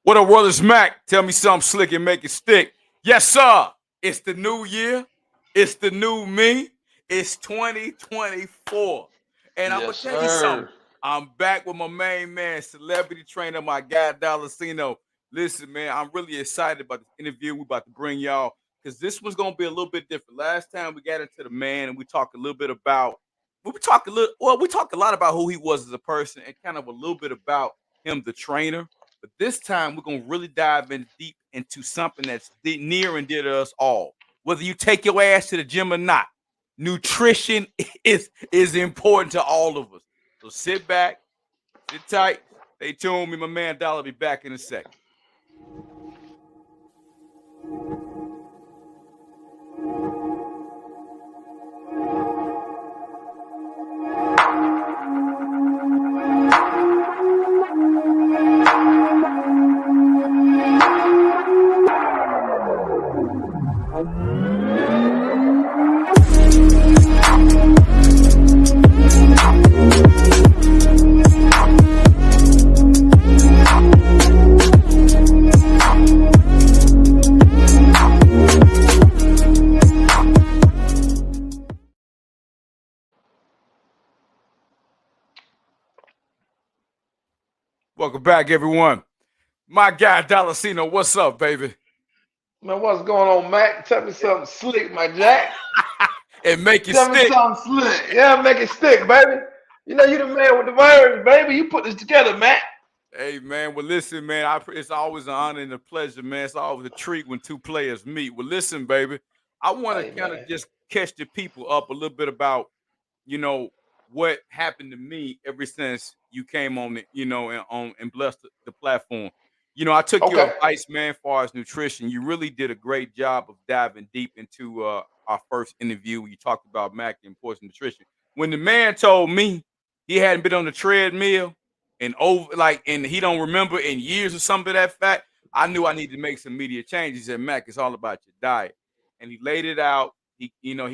What up, world is Mac? Tell me something slick and make it stick. Yes, sir. It's the new year. It's the new me. It's 2024. And I'm going Yes, to tell you something. sir. I'm back with my main man, celebrity trainer, my guy, Dolla. Cieno. Listen, man, I'm really excited about this interview we're about to bring y'all because this one's going to be a little bit different. Last time we got into the man and we talked a little bit about, we talked a lot about who he was as a person and kind of a little bit about him, the trainer. But this time, we're going to really dive in deep into something that's near and dear to us all. Whether you take your ass to the gym or not, nutrition is important to all of us. So sit back, sit tight, stay tuned. Me, my man Dolla, be back in a second. Welcome back, everyone. My guy, Dolla Cieno, what's up, baby? Man, what's going on, Mac? Tell me something slick, my Jack. And make it Tell me stick. something slick. Yeah, make it stick, baby. You know you the man with the words, baby. You put this together, Mac. Hey, man. Well, listen, man. It's always an honor and a pleasure, man. It's always a treat when two players meet. Well, listen, baby. I want to Hey, kind of man. just catch the people up a little bit about, you know, what happened to me ever since you came on, and blessed the platform. I took your Okay. advice, man, as far as nutrition. You really did a great job of diving deep into our first interview. You talked about Mac, the importance of nutrition. When the man told me he hadn't been on the treadmill and he don't remember in years or something to that fact, I knew I needed to make some immediate changes. He said, Mac, it's all about your diet. And he laid it out. He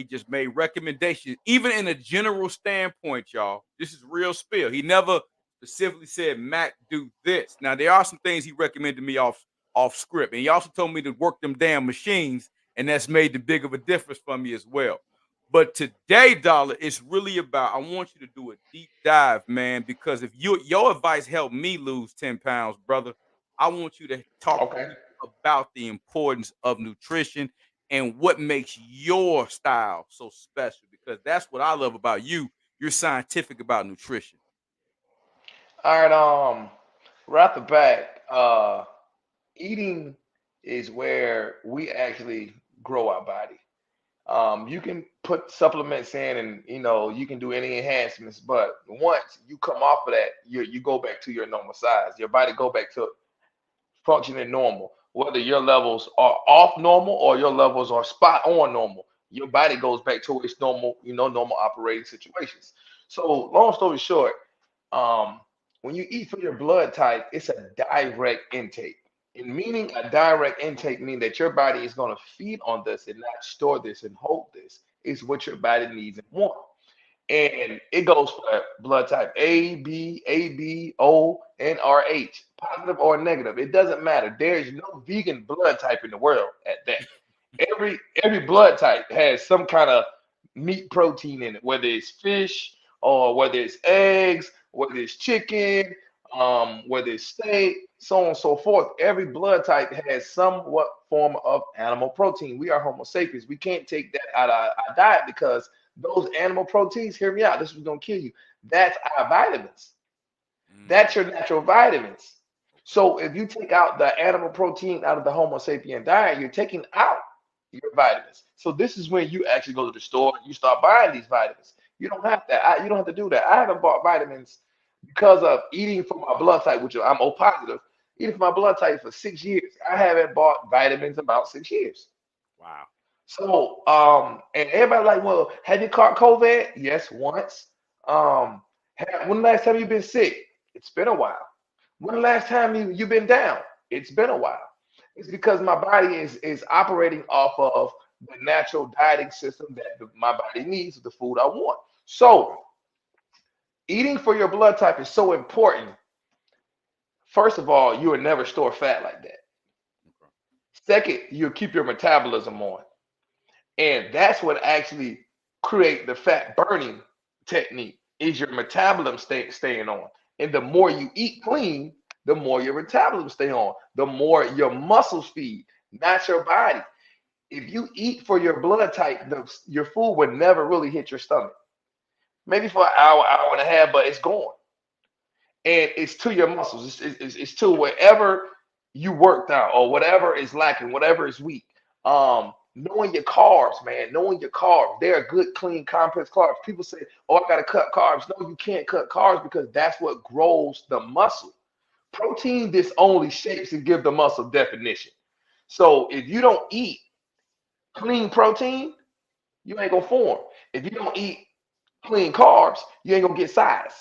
just made recommendations, even in a general standpoint, y'all. This is real spill. He never specifically said, Mac, do this. Now, there are some things he recommended me off script. And he also told me to work them damn machines, and that's made the big of a difference for me as well. But today, Dolla, it's really about, I want you to do a deep dive, man, because if your advice helped me lose 10 pounds, brother, I want you to talk to Okay. people about the importance of nutrition and what makes your style so special, because that's what I love about you. You're scientific about nutrition. All right. Right off the back, eating is where we actually grow our body. You can put supplements in, and you can do any enhancements, but once you come off of that, you go back to your normal size. Your body go back to functioning normal. Whether your levels are off normal or your levels are spot on normal, your body goes back to its normal, normal operating situations. So, long story short, um, when you eat for your blood type, it's a direct intake. And meaning a direct intake means that your body is going to feed on this and not store this and hold this. It's what your body needs and wants. And it goes for blood type A, B, AB, O, and RH, positive or negative. It doesn't matter. There is no vegan blood type in the world at that. Every blood type has some kind of meat protein in it, whether it's fish or whether it's eggs, whether it's chicken, whether it's steak, so on and so forth. Every blood type has somewhat form of animal protein. We are Homo sapiens. We can't take that out of our diet because those animal proteins, hear me out, this is gonna kill you. That's our vitamins. That's your natural vitamins. So if you take out the animal protein out of the Homo sapien diet, you're taking out your vitamins. So this is when you actually go to the store and you start buying these vitamins. You don't have that. You don't have to do that. I haven't bought vitamins because of eating for my blood type, which I'm O positive. Eating for my blood type for 6 years. I haven't bought vitamins in about 6 years. Wow. So, and everybody like, well, have you caught COVID? Yes, once. When the last time you've been sick? It's been a while. When the last time you've been down? It's been a while. It's because my body is operating off of the natural dieting system that my body needs, the food I want. So, eating for your blood type is so important First of all, you would never store fat like that. Okay. Second, you'll keep your metabolism on. And that's what actually create the fat burning technique is your metabolism staying on. And the more you eat clean, the more your metabolism stay on, the more your muscles feed, not your body. If you eat for your blood type, your food would never really hit your stomach. Maybe for an hour, hour and a half, but it's gone. And it's to your muscles. It's to wherever you worked out or whatever is lacking, whatever is weak. Knowing your carbs, man, knowing your carbs. They're good, clean, complex carbs. People say, oh, I got to cut carbs. No, you can't cut carbs because that's what grows the muscle. Protein, this only shapes and give the muscle definition. So if you don't eat clean protein, you ain't gonna form. If you don't eat clean carbs, you ain't gonna get size.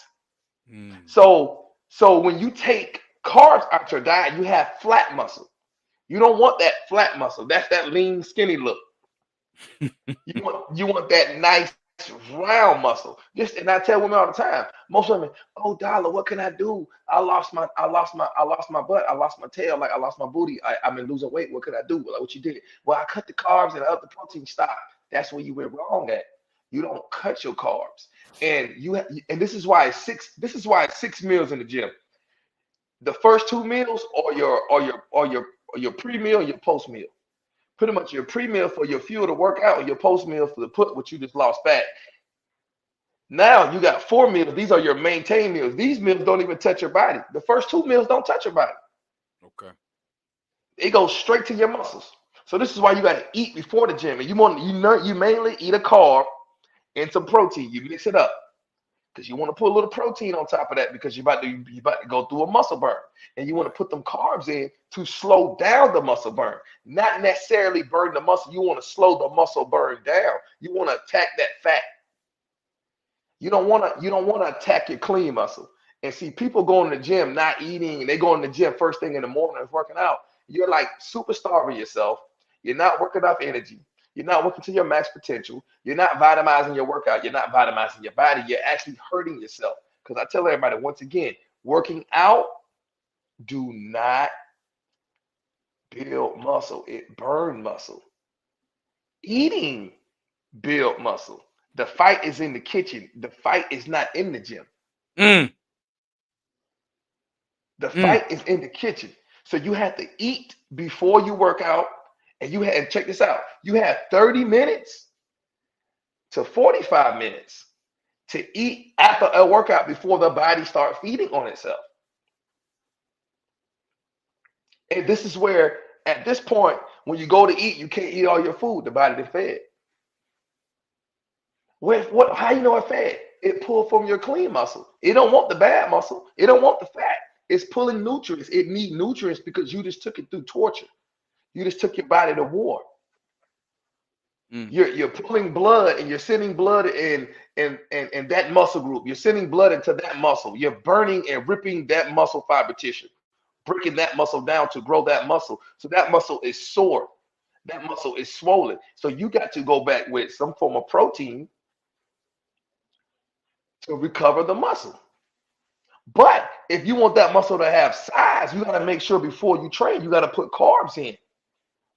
Mm. So when you take carbs out your diet, you have flat muscle. You don't want that flat muscle. That's that lean, skinny look. You want that nice round muscle. Just and I tell women all the time. Most women, oh Dolla, what can I do? I lost my butt. I lost my tail. Like I lost my booty. I've been losing weight. What could I do? Like what you did? Well, I cut the carbs and I up the protein. Stop. That's where you went wrong at. You don't cut your carbs. And this is why it's six meals in the gym. The first two meals or your pre-meal and your post-meal. Pretty much your pre-meal for your fuel to work out and your post-meal for the put what you just lost fat. Now you got 4 meals. These are your maintain meals. These meals don't even touch your body. The first 2 meals don't touch your body. Okay. It goes straight to your muscles. So this is why you got to eat before the gym. And you mainly eat a carb and some protein. You mix it up. Because you want to put a little protein on top of that because you're about to go through a muscle burn. And you want to put them carbs in to slow down the muscle burn. Not necessarily burn the muscle. You want to slow the muscle burn down. You want to attack that fat. You don't want to attack your clean muscle. And see, people going to the gym not eating, and they go in the gym first thing in the morning working out. You're like super starving yourself. You're not working enough energy. You're not working to your max potential. You're not vitamizing your workout. You're not vitamizing your body. You're actually hurting yourself. Because I tell everybody, once again, working out do not build muscle. It burns muscle. Eating build muscle. The fight is in the kitchen. The fight is not in the gym. Mm. The fight is in the kitchen. So you have to eat before you work out. And check this out. You have 30 minutes to 45 minutes to eat after a workout before the body starts feeding on itself. And this is where, at this point, when you go to eat, you can't eat all your food. The body is fed. How you know it fed? It pulled from your clean muscle. It don't want the bad muscle. It don't want the fat. It's pulling nutrients. It needs nutrients because you just took it through torture. You just took your body to war. You're pulling blood and you're sending blood in that muscle group. You're sending blood into that muscle. You're burning and ripping that muscle fiber tissue, breaking that muscle down to grow that muscle. So that muscle is sore. That muscle is swollen. So you got to go back with some form of protein to recover the muscle. But if you want that muscle to have size, you got to make sure before you train, you got to put carbs in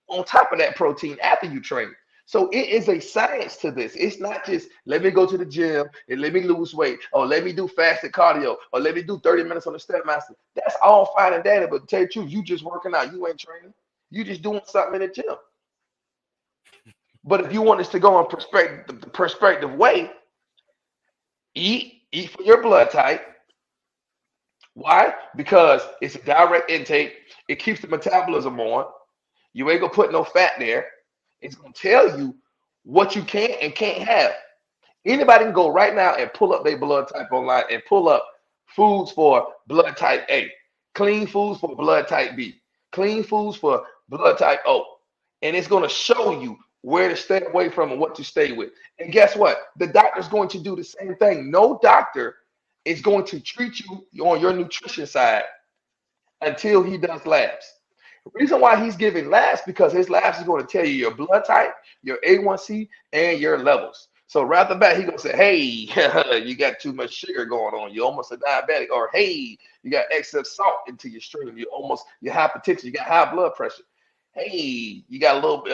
on top of that protein after you train. So it is a science to this. It's not just let me go to the gym and let me lose weight, or let me do fasted cardio, or let me do 30 minutes on the Stairmaster. That's all fine and dandy, but to tell you the truth, you just working out. You ain't training. You just doing something in the gym. But if you want us to go on the perspective way, eat for your blood type. Why? Because it's a direct intake. It keeps the metabolism on. You ain't gonna put no fat there. It's gonna tell you what you can and can't have. Anybody can go right now and pull up their blood type online and pull up foods for blood type A, clean foods for blood type B, clean foods for blood type O. And it's gonna show you where to stay away from and what to stay with. And guess what? The doctor's going to do the same thing. No doctor is going to treat you on your nutrition side until he does labs. The reason why he's giving labs because his labs is going to tell you your blood type, your A1C, and your levels. So right off the bat, he gonna say, "Hey, you got too much sugar going on. You're almost a diabetic." Or, "Hey, you got excess salt into your stream. You're hypertension. You got high blood pressure. Hey, you got a little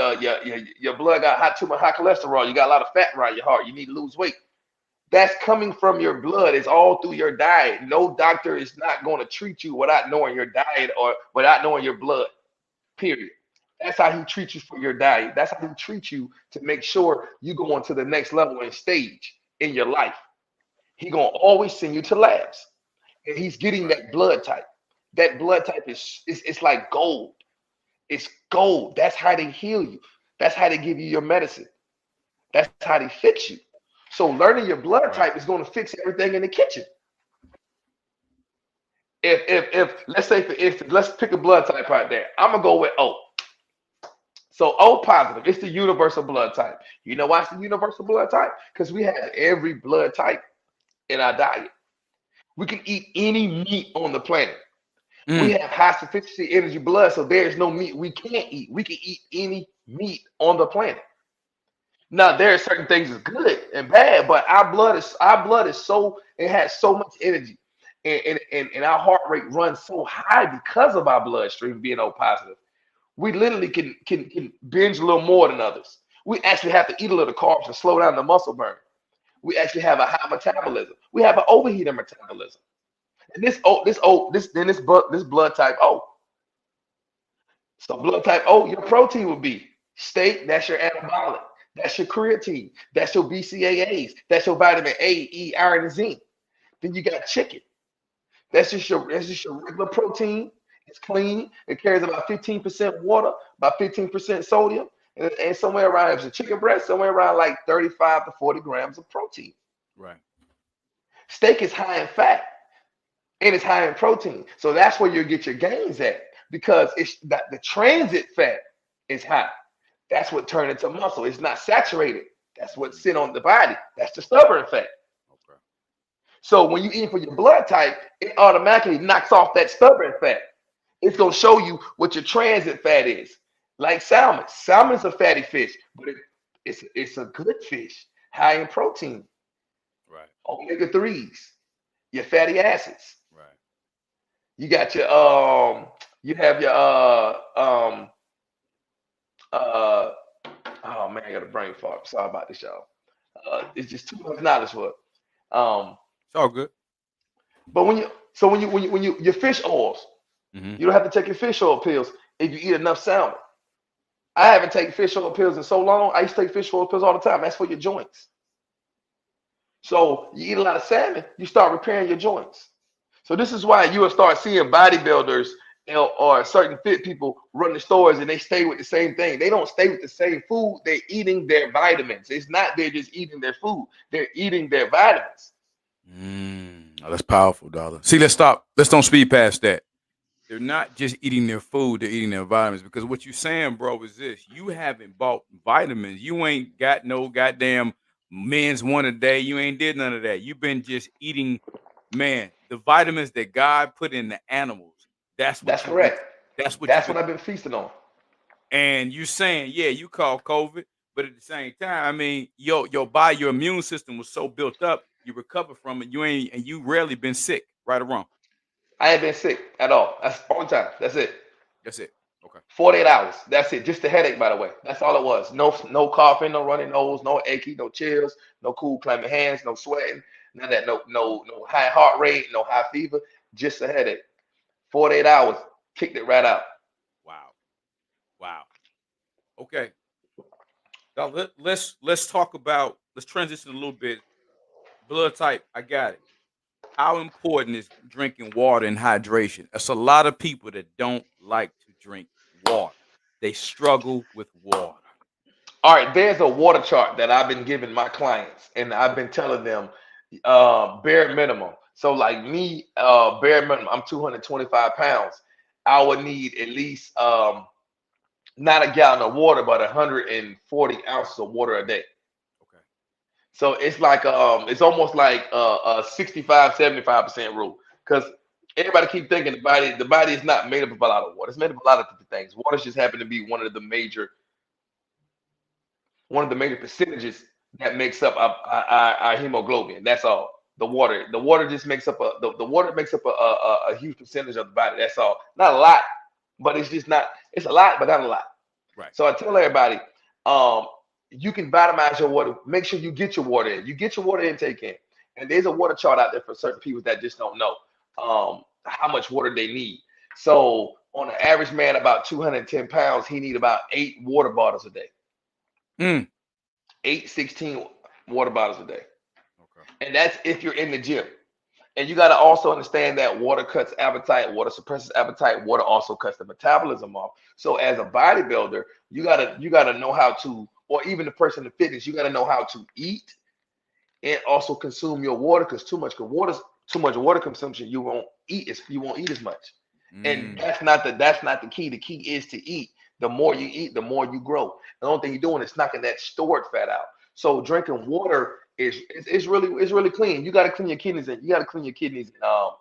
your blood got too much high cholesterol. You got a lot of fat around your heart. You need to lose weight." That's coming from your blood. It's all through your diet. No doctor is not going to treat you without knowing your diet or without knowing your blood. Period. That's how he treats you for your diet. That's how he treats you to make sure you go on to the next level and stage in your life. He gonna always send you to labs, and he's getting that blood type. That blood type is it's like gold. It's gold. That's how they heal you. That's how they give you your medicine. That's how they fix you. So learning your blood type is going to fix everything in the kitchen. If let's say let's pick a blood type out there. I'm gonna go with O. So O positive, it's the universal blood type. You know why it's the universal blood type? Because we have every blood type in our diet. We can eat any meat on the planet. We have high sufficiency energy blood, so there's no meat we can't eat. We can eat any meat on the planet. Now there are certain things that's good and bad, but our blood is so, it has so much energy, and our heart rate runs so high because of our bloodstream being O positive. We literally can binge a little more than others. We actually have to eat a little carbs to slow down the muscle burn. We actually have a high metabolism. We have an overheating metabolism. And this blood type O. So blood type O, your protein would be steak, that's your anabolic. That's your creatine. That's your BCAAs. That's your vitamin A, E, iron, and zinc. Then you got chicken. That's just your regular protein. It's clean. It carries about 15% water, about 15% sodium, and somewhere around, if it's a chicken breast, somewhere around like 35 to 40 grams of protein. Right. Steak is high in fat and it's high in protein. So that's where you'll get your gains at, because it's that the transit fat is high. That's what turned into muscle. It's not saturated. That's what sit on the body. That's the stubborn fat. Okay. So when you eat for your blood type, it automatically knocks off that stubborn fat. It's going to show you what your transit fat is. Like salmon. Salmon's a fatty fish, but it's a good fish, high in protein. Right. Omega-3s, your fatty acids. Right. You got your you have your oh man, I got a brain fart. Sorry about this, y'all. It's just too much knowledge for it. It's all good. But when you your fish oils, you don't have to take your fish oil pills if you eat enough salmon. I haven't taken fish oil pills in so long. I used to take fish oil pills all the time. That's for your joints. So you eat a lot of salmon, you start repairing your joints. So this is why you will start seeing bodybuilders or certain fit people run the stores and they stay with the same thing. They don't stay with the same food. They're eating their vitamins. It's not they're just eating their food. They're eating their vitamins. Oh, that's powerful, Dolla. See, let's stop. Let's don't speed past that. They're not just eating their food, they're eating their vitamins. Because what you're saying, bro, is this. You haven't bought vitamins. You ain't got no goddamn men's one a day. You ain't did none of that. You've been just eating, man, the vitamins that God put in the animals. That's correct. That's what I've been feasting on. And you saying, yeah, you caught COVID, but at the same time, I mean, your body, your immune system was so built up, you recover from it. You rarely been sick, right or wrong. I ain't been sick at all. That's all the time. That's it. That's it. Okay. 48 hours. That's it. Just the headache, by the way. That's all it was. No coughing, no running nose, no achy, no chills, no cool clammy hands, no sweating, none of that. No high heart rate, no high fever. Just a headache. 48 hours. Kicked it right out. Wow. Okay. Now let's talk about. Let's transition a little bit. Blood type. I got it. How important is drinking water and hydration? There's a lot of people that don't like to drink water. They struggle with water. All right, there's a water chart that I've been giving my clients, and I've been telling them bare minimum. So like me, bare minimum, I'm 225 pounds. I would need at least not a gallon of water, but 140 ounces of water a day. So it's like it's almost like a 65-75% rule, because everybody keep thinking the body is not made up of a lot of water. It's made up of a lot of different things. Water just happen to be one of the major percentages that makes up our hemoglobin. That's all. The water just makes up the water makes up a huge percentage of the body. That's all. Not a lot, but it's just not. It's a lot, but not a lot. Right. So I tell everybody, um, you can vitamize your water. Make sure you get your water in. You get your water intake in. And there's a water chart out there for certain people that just don't know how much water they need. So on an average man, about 210 pounds, he need about 8 water bottles a day. Mm. 16 water bottles a day. Okay. And that's if you're in the gym. And you got to also understand that water cuts appetite, water suppresses appetite, water also cuts the metabolism off. So as a bodybuilder, you gotta know how to, or even the person in fitness, you gotta know how to eat and also consume your water, because too much water consumption, you won't eat as much. And Mm. that's not the key. The key is to eat. The more you eat, the more you grow. The only thing you're doing is knocking that stored fat out. So drinking water is really clean. You got to clean your kidneys, and you got to clean your kidneys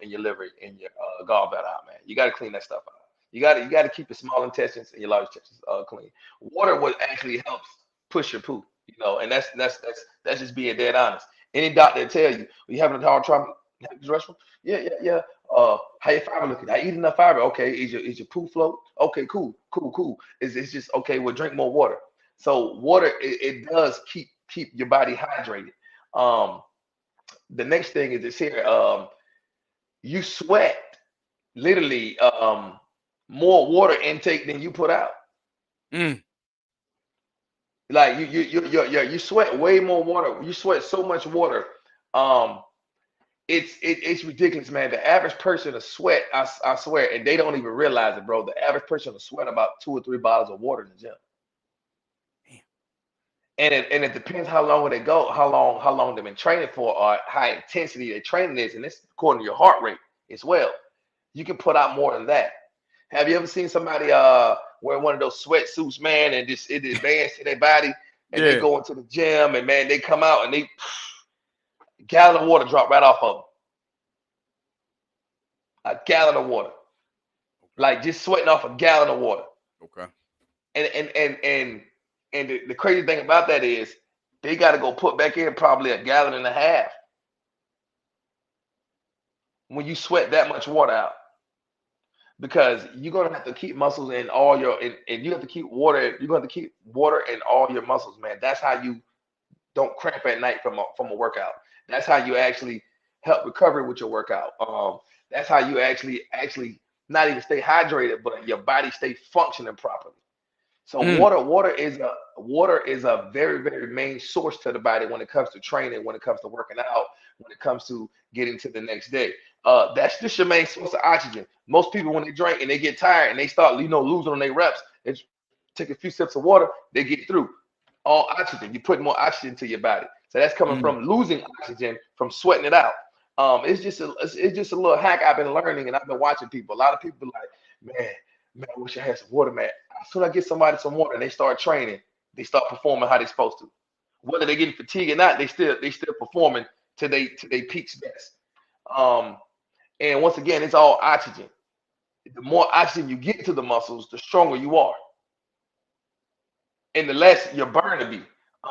and your liver and your gallbladder out, man. You got to clean that stuff out. You got to keep your small intestines and your large intestines clean. Water what actually helps push your poop, and that's just being dead honest. Any doctor will tell you you having a hard time having the restroom. Yeah, yeah, yeah. How your fiber looking? I eat enough fiber. Okay, is your poo float? Okay, cool, cool, cool. It's just okay. Well, drink more water. So water it does keep your body hydrated. Um, the next thing is this here. You sweat literally more water intake than you put out. Mm. Like you sweat way more water. You sweat so much water. Um, it's ridiculous, man. The average person will sweat, I swear, and they don't even realize it, bro. The average person will sweat about 2 or 3 bottles of water in the gym. Damn. And it depends how long they go, how long they've been training for, or high intensity their training is, and it's according to your heart rate as well. You can put out more than that. Have you ever seen somebody wear one of those sweatsuits, man, and just it advances to their body, and they Yeah. go into the gym, and man, they come out and they gallon of water drop right off of them. A gallon of water, Okay. like just sweating off a gallon of water. Okay. And the crazy thing about that is they got to go put back in probably a gallon and a half when you sweat that much water out, because you're gonna have to keep muscles in all your and you have to keep water. You're gonna have to keep water in all your muscles, man. That's how you don't cramp at night from a workout. That's how you actually help recovery with your workout. That's how you actually not even stay hydrated, but your body stay functioning properly. So Mm. water is a very very main source to the body when it comes to training, when it comes to working out, when it comes to getting to the next day. That's just your main source of oxygen. Most people when they drink and they get tired and they start losing on their reps, they just take a few sips of water, they get through. All oxygen, you put more oxygen to your body. So that's coming Mm. from losing oxygen from sweating it out. It's just a little hack I've been learning and I've been watching people. A lot of people like, man, I wish I had some water, man. As soon as I get somebody some water and they start training, they start performing how they're supposed to. Whether they're getting fatigued or not, they still performing to they peaks best. Um, and once again, it's all oxygen. The more oxygen you get to the muscles, the stronger you are, and the less your burn to be.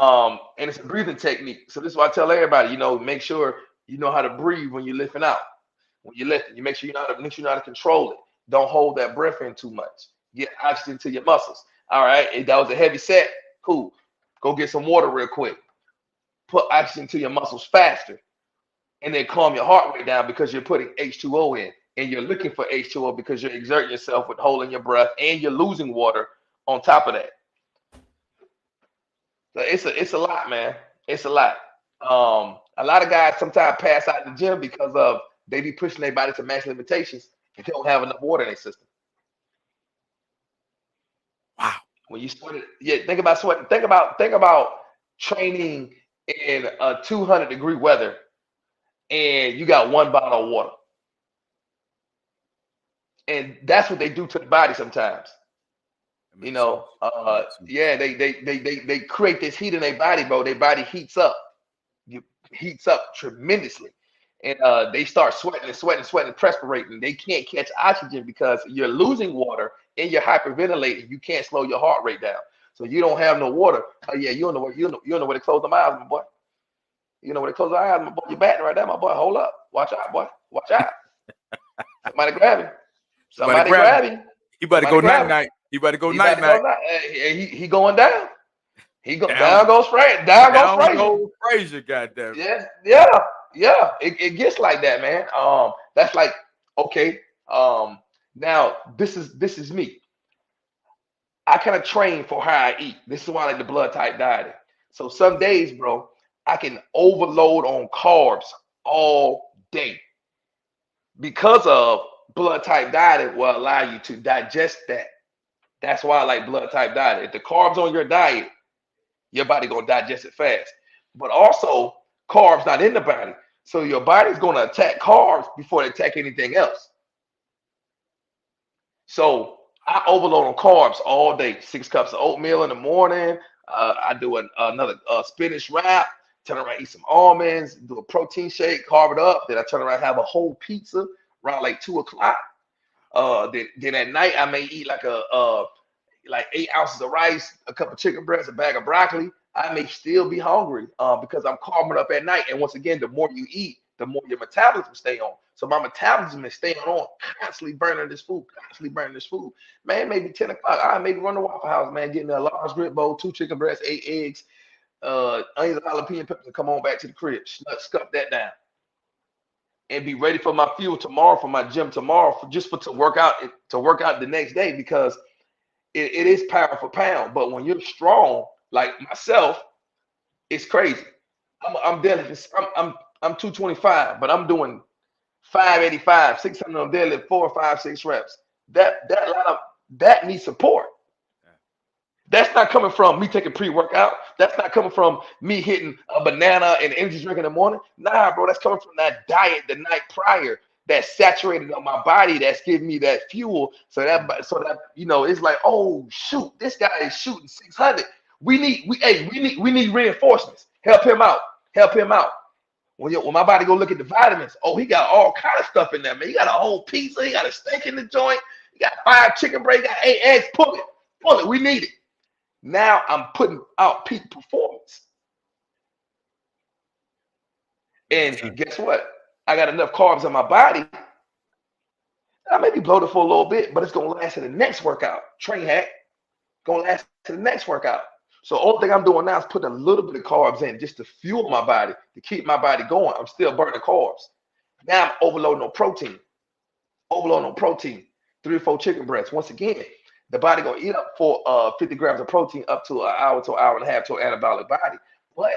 And it's a breathing technique. So this is why I tell everybody, make sure you know how to breathe when you're lifting out. When you're lifting, you make sure you know how to control it. Don't hold that breath in too much. Get oxygen to your muscles. All right. If that was a heavy set, cool. Go get some water real quick. Put oxygen to your muscles faster. And then calm your heart rate down because you're putting H2O in. And you're looking for H2O because you're exerting yourself with holding your breath and you're losing water on top of that. So it's a lot, man. It's a lot. A lot of guys sometimes pass out in the gym because of they be pushing their body to max limitations and they don't have enough water in their system. Wow. When you sweat it, yeah, think about sweating. Think about training in a 200-degree weather and you got 1 bottle of water. And that's what they do to the body sometimes. That makes sense. That makes sense. Yeah, they create this heat in their body, bro. Their body heats up. You heats up tremendously. And they start sweating and sweating and sweating and perspirating. They can't catch oxygen because you're losing water and you're hyperventilating. You can't slow your heart rate down. So you don't have no water. Oh yeah, you don't know where to close them eyes, my boy. You know where to close the eyes, my boy. You're batting right there, my boy. Hold up. Watch out, boy. Watch out. Somebody grab him. Somebody grab him. He better go night-night. He better go night-night. He going down. Down goes Frazier. Down goes Frazier, goddamn. Yeah. It gets like that, man. That's like, okay. Now this is me. I kind of train for how I eat. This is why I like the blood type dieting. So some days, bro, I can overload on carbs all day because of blood type dieting will allow you to digest that. That's why I like blood type dieting. If the carbs on your diet, your body gonna digest it fast. But also carbs not in the body, so your body's gonna attack carbs before they attack anything else. So I overload on carbs all day. 6 cups of oatmeal in the morning. I do another spinach wrap. Turn around, eat some almonds, do a protein shake, carve it up. Then I turn around, have a whole pizza around like 2 o'clock. Then at night I may eat like like 8 ounces of rice, a couple of chicken breasts, a bag of broccoli. I may still be hungry because I'm carving up at night. And once again, the more you eat, the more your metabolism stay on. So my metabolism is staying on, constantly burning this food. Man, maybe 10 o'clock. I maybe run to Waffle House, man, getting a large grip bowl, 2 chicken breasts, 8 eggs, onions, jalapeno peppers, and come on back to the crib. Scuff that down. And be ready for my fuel tomorrow, for my gym tomorrow, to work out the next day, because it is pound for pound. But when you're strong, like myself, it's crazy. I'm 225, but I'm doing 585, 600 on deadlift, 4, 5, 6 reps. That needs support. That's not coming from me taking pre-workout. That's not coming from me hitting a banana and energy drink in the morning. Nah, bro, that's coming from that diet the night prior that's saturated on my body, that's giving me that fuel. So that it's like, oh shoot, this guy is shooting 600. We need reinforcements. Help him out. When my body go look at the vitamins, oh, he got all kind of stuff in there, man. He got a whole pizza, he got a steak in the joint, he got 5 chicken breasts, got 8 eggs. Pull it. We need it. Now I'm putting out peak performance. And guess what? I got enough carbs in my body. I may be bloated for a little bit, but it's gonna last to the next workout. Train hack, gonna last to the next workout. So the only thing I'm doing now is putting a little bit of carbs in just to fuel my body, to keep my body going. I'm still burning carbs. Now I'm overloading on protein. 3 or 4 chicken breasts. Once again, the body gonna eat up for 50 grams of protein up to an hour to an hour and a half to an anabolic body. But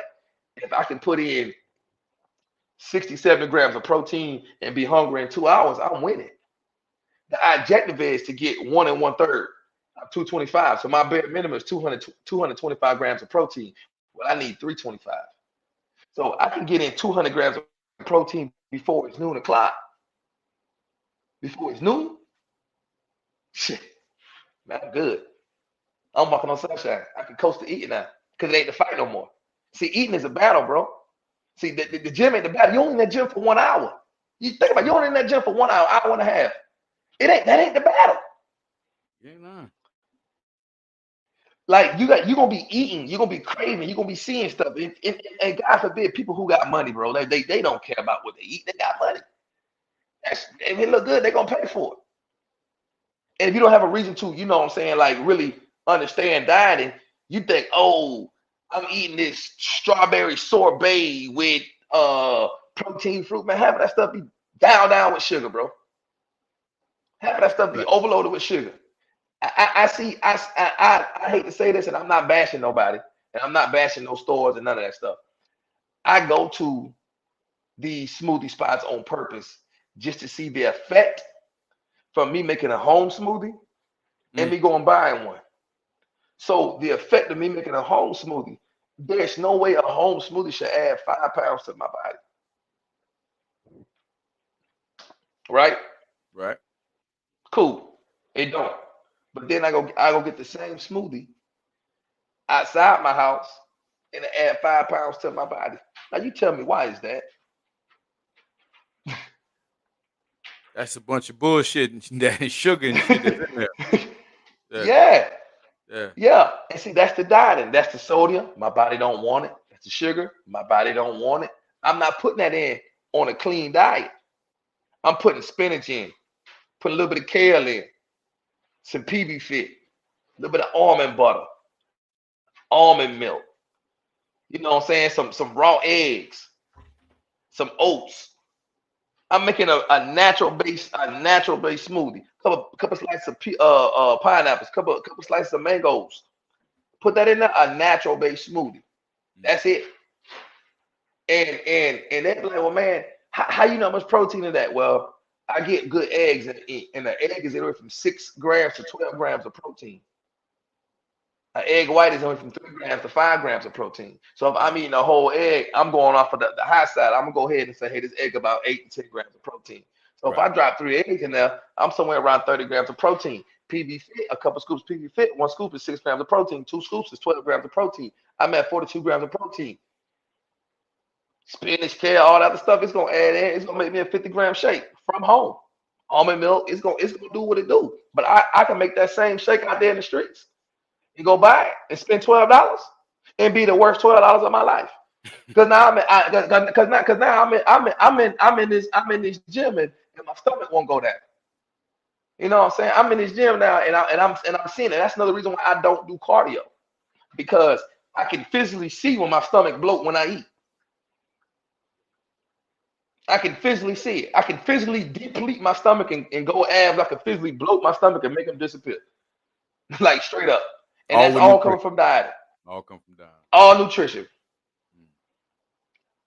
if I can put in 60, 70 grams of protein and be hungry in 2 hours, I'm winning. The objective is to get 1 1/3 of 225. So my bare minimum is 225 grams of protein. Well, I need 325. So I can get in 200 grams of protein before it's noon o'clock. Before it's noon, shit, man, I'm good. I'm walking on sunshine. I can coast to eating now because it ain't the fight no more. See, eating is a battle, bro. See, the gym ain't the battle. You only in that gym for 1 hour. You think about it, you only in that gym for 1 hour, hour and a half. That ain't the battle. Yeah, nah. Like you're gonna be eating, you're gonna be craving, you're gonna be seeing stuff. And God forbid, people who got money, bro, they don't care about what they eat. They got money. If it look good, they're gonna pay for it. And if you don't have a reason to, you know what I'm saying, like really understand dieting, you think, oh, I'm eating this strawberry sorbet with protein fruit, man. Half of that stuff be down with sugar, bro. Half of that stuff be overloaded with sugar. I hate to say this, and I'm not bashing nobody, and I'm not bashing no stores and none of that stuff. I go to these smoothie spots on purpose just to see the effect from me making a home smoothie and me going buying one. So the effect of me making a home smoothie, there's no way a home smoothie should add 5 pounds to my body. Right? Right. Cool. It don't. But then I go get the same smoothie outside my house and add 5 pounds to my body. Now you tell me, why is that? That's a bunch of bullshit and that sugar and shit that's in there. Yeah. And See, that's the dieting. That's the sodium. My body don't want it. That's the sugar. My body don't want it. I'm not putting that in on a clean diet. I'm putting spinach in, put a little bit of kale in, some PB fit, a little bit of almond butter, almond milk. You know what I'm saying? Some raw eggs, some oats. I'm making a natural base smoothie. Couple slices of pineapples, couple slices of mangoes. Put that in there, a natural base smoothie. That's it. And they be like, well, man, how you know how much protein in that? Well, I get good eggs, and the egg is anywhere from 6 grams to 12 grams of protein. An egg white is only from 3 grams to 5 grams of protein. So if I'm eating a whole egg, I'm going off of the high side. I'm gonna go ahead and say, hey, this egg about 8 to 10 grams of protein. So if I drop 3 eggs in there, I'm somewhere around 30 grams of protein. PB Fit, a couple scoops PB Fit, 1 scoop is 6 grams of protein. 2 scoops is 12 grams of protein. I'm at 42 grams of protein. Spinach, kale, all that other stuff, it's gonna add in. It's gonna make me a 50-gram shake from home. Almond milk, it's gonna do what it do. But I can make that same shake out there in the streets. You go buy it and spend $12 and be the worst $12 of my life. Because now I'm in this gym and my stomach won't go down. You know what I'm saying? I'm in this gym now and I'm seeing it. That's another reason why I don't do cardio, because I can physically see when my stomach bloat when I eat. I can physically see it. I can physically deplete my stomach and go abs. I can physically bloat my stomach and make them disappear. Like straight up. And that's all coming from diet. All come from diet. All nutrition.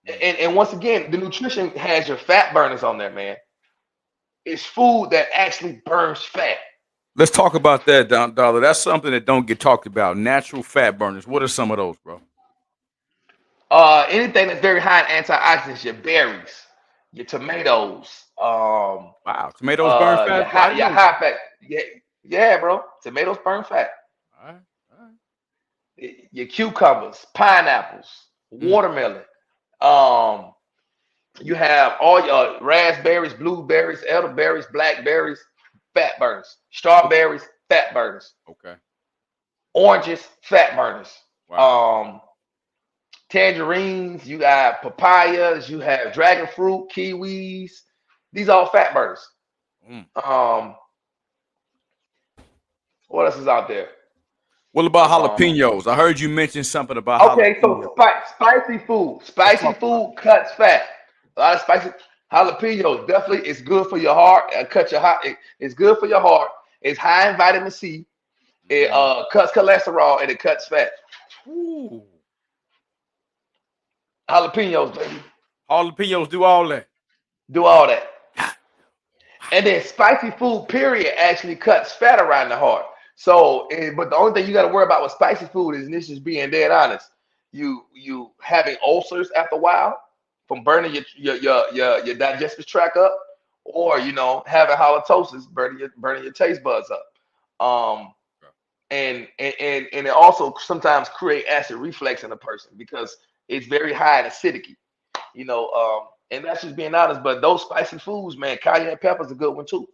And once again, the nutrition has your fat burners on there, man. It's food that actually burns fat. Let's talk about that, Dolla. That's something that don't get talked about. Natural fat burners. What are some of those, bro? Anything that's very high in antioxidants, your berries, your tomatoes. Wow, tomatoes burn fat. Your high fat. Yeah, bro. Tomatoes burn fat. All right. Your cucumbers, pineapples, watermelon. You have all your raspberries, blueberries, elderberries, blackberries, fat burners. Strawberries, fat burners. Okay. Oranges, fat burners. Wow. Tangerines, you got papayas, you have dragon fruit, kiwis. These are all fat burners. What else is out there? What about jalapenos? I heard you mention something about jalapenos. So spicy food. Spicy food cuts fat. A lot of spicy jalapenos definitely is good for your heart. It's good for your heart. It's high in vitamin C. It cuts cholesterol and it cuts fat. Ooh. Jalapenos, baby. Jalapenos do all that. Do all that. And then spicy food, period, actually cuts fat around the heart. So, but the only thing you got to worry about with spicy food is, and this is being dead honest, you having ulcers after a while from burning your digestive tract up, or having halitosis, burning your taste buds up. And it also sometimes create acid reflux in a person because it's very high in acidity. And that's just being honest. But those spicy foods, man, cayenne pepper is a good one too.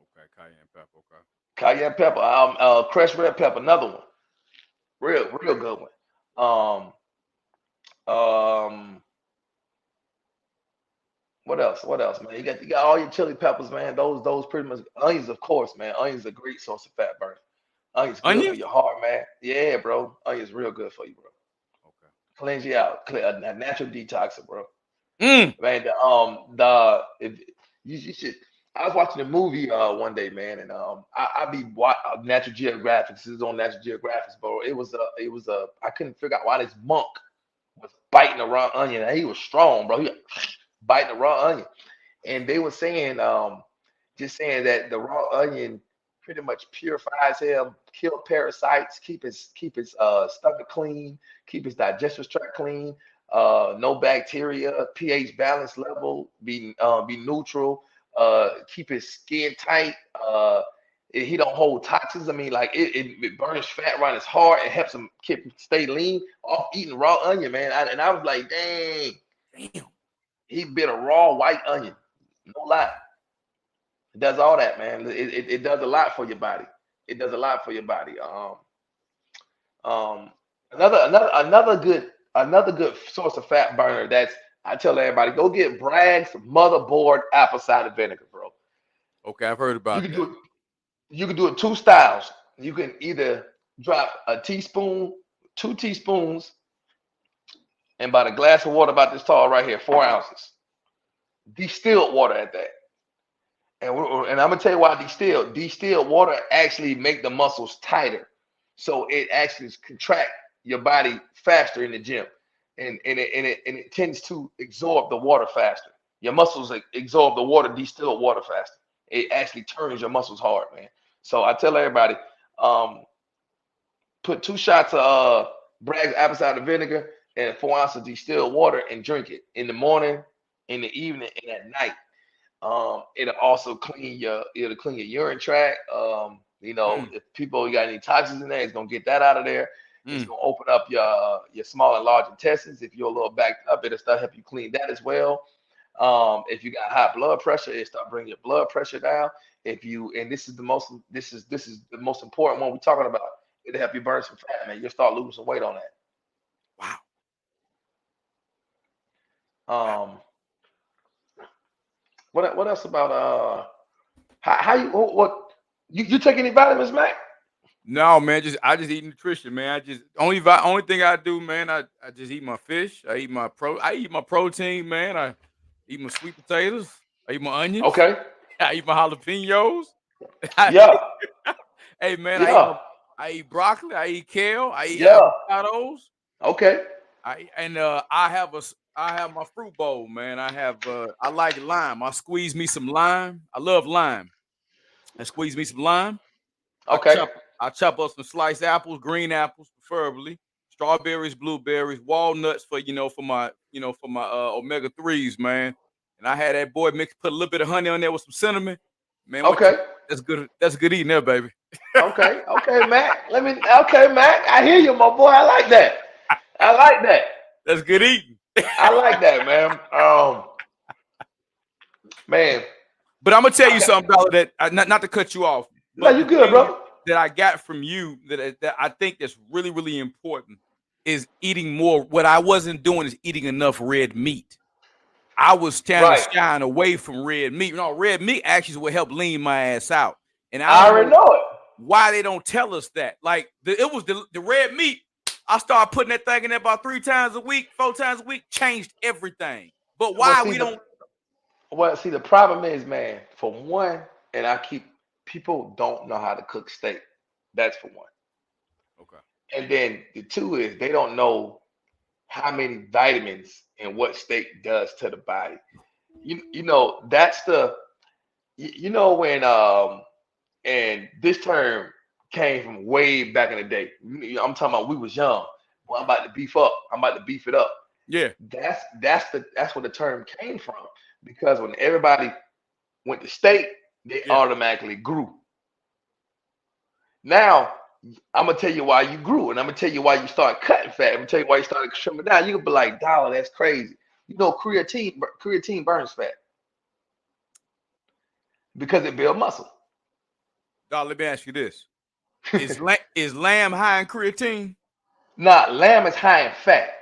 Okay, cayenne pepper. Okay. Cayenne pepper, crushed red pepper, another one. Real good one. What else, man? You got all your chili peppers, man. Those pretty much. Onions, of course, man. Onions are a great source of fat burn. Onions good for your heart, man. Yeah, bro. Onions real good for you, bro. Okay. Cleanse you out. A natural detoxer, bro. Man, you should. I was watching a movie one day, man, and I be watching Natural Geographic. This is on Natural Geographic, bro. It was I couldn't figure out why this monk was biting a raw onion. And he was strong, bro. He was biting a raw onion, and they were saying just saying that the raw onion pretty much purifies him, kill parasites, keep his stomach clean, keep his digestive tract clean. No bacteria, pH balance level, be neutral, keep his skin tight. He don't hold toxins. I mean, like it burns fat around his heart. It helps him stay lean off eating raw onion, man. And I was like, damn, he bit a raw white onion. No lie. It does all that, man. It does a lot for your body. It does a lot for your body. Another good source of fat burner. That's I tell everybody go get Bragg's motherboard apple cider vinegar, bro. Okay, I've heard You about can that. do it. You can do it two styles. You can either drop a teaspoon, 2 teaspoons, and about a glass of water about this tall right here, 4 ounces. Distilled water at that. And I'm gonna tell you why distilled water actually make the muscles tighter, so it actually contract your body faster in the gym, and it tends to absorb the water faster. Your muscles absorb the water, distilled water faster. It actually turns your muscles hard, man. So I tell everybody, um, put 2 shots of Bragg's apple cider vinegar and 4 ounces of distilled water and drink it in the morning, in the evening, and at night. It'll also it'll clean your urine tract. Mm, If you got any toxins in there, it's gonna get that out of there. It's mm. gonna open up your small and large intestines. If you're a little backed up, it'll start help you clean that as well. If you got high blood pressure, it start bringing your blood pressure down. If you and this is the most important one we're talking about. It'll help you burn some fat, man. You'll start losing some weight on that. Wow. Wow. Um, what else about how you what you take any vitamins, Mac? No, man, I just eat nutrition, man. I just only thing I do, man, I just eat my fish. I eat my protein, man. I eat my sweet potatoes. I eat my onions. Okay. I eat my jalapenos. I, Yeah. hey man, Yeah. I eat broccoli, I eat kale, I eat Yeah. avocados. Okay. I have my fruit bowl, man. I like lime. I squeeze me some lime. I love lime. I squeeze me some lime. I Okay. chop I chop up some sliced apples, green apples preferably, strawberries, blueberries, walnuts for my omega 3s, man. And I had that boy put a little bit of honey on there with some cinnamon. Man, Okay. that's good eating there, baby. Okay. Okay, Mac. Okay, Mac. I hear you, my boy. I like that. I like that. That's good eating. I like that, man. Man. But I'm gonna tell you Okay. something, Dollar, that not to cut you off, No, but you the good, thing bro. that I got from you that I think that's really, really important is eating more. What I wasn't doing is eating enough red meat. I was kind of Right. shying away from red meat. Red meat actually will help lean my ass out. And I I don't already know know it. why they don't tell us that. Like it was the red meat. I started putting that thing in there about 3 times a week, 4 times a week, changed everything. But Well, why see we the don't? well, see the problem is, man. For one, and I keep people don't know how to cook steak. That's for one. Okay. And then the two is they don't know how many vitamins and what steak does to the body. That's when and this term came from way back in the day. I'm talking about we was young. Well, I'm about to beef up. I'm about to beef it up. Yeah. That's where the term came from. Because when everybody went to steak, they Yeah. automatically grew. Now I'm gonna tell you why you grew, and I'm gonna tell you why you started cutting fat. I'm gonna tell you why you started trimming down. You could be like, Dollar, that's crazy. Creatine burns fat because it builds muscle. Dollar, let me ask you this: is lamb high in creatine? Now, lamb is high in fat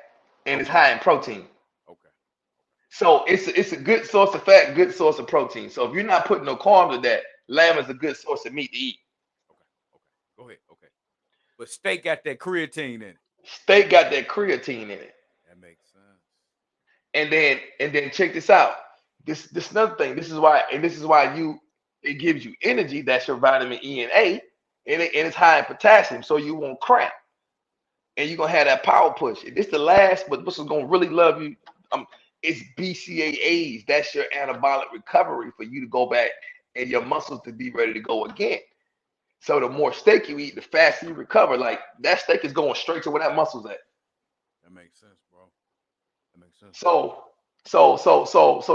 and it's Okay. high in protein. Okay. So it's a good source of fat, good source of protein. So if you're not putting no carbs with that, lamb is a good source of meat to eat. Okay. Okay. Go ahead. Okay. But steak got that creatine in it. Steak got that creatine in it. That makes sense. And then check this out. This another thing. This is why it gives you energy. That's your vitamin E and A, and it's high in potassium, so you won't cramp, and you're gonna have that power push. And this the last, but what's gonna really love you? It's BCAAs. That's your anabolic recovery for you to go back and your muscles to be ready to go again. So the more steak you eat, the faster you recover. Like that steak is going straight to where that muscle's at. That makes sense, bro. That makes sense. So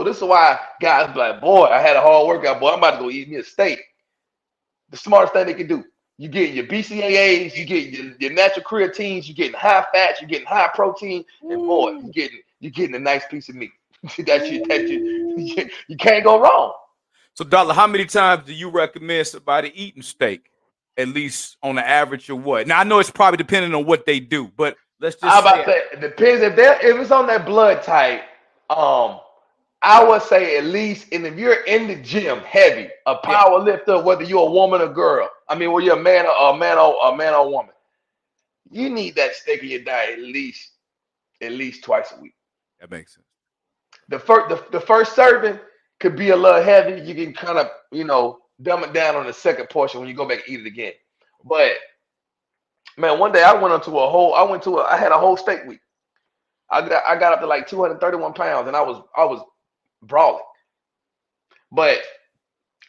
this is why guys be like, boy, I had a hard workout, boy. I'm about to go eat me a steak. The smartest thing they can do. You get your BCAAs, you get your natural creatines, you're getting high fat, you're getting high protein, and boy, you're getting a nice piece of meat. You can't go wrong. So, Dollar, how many times do you recommend somebody eating steak? at least on the average or what? Now I know it's probably depending on what they do, but let's How just say about that? It depends if it's on that blood type. I would say at least, and if you're in the gym heavy, a yeah. power lifter, whether you're a woman or girl, I mean, whether you're a man or a woman, you need that steak in your diet at least twice a week. That makes sense. The first serving could be a little heavy. You can kind of dumb it down on the second portion when you go back and eat it again. But man, one day I had a whole steak week. I got up to like 231 pounds, and I was brawling. But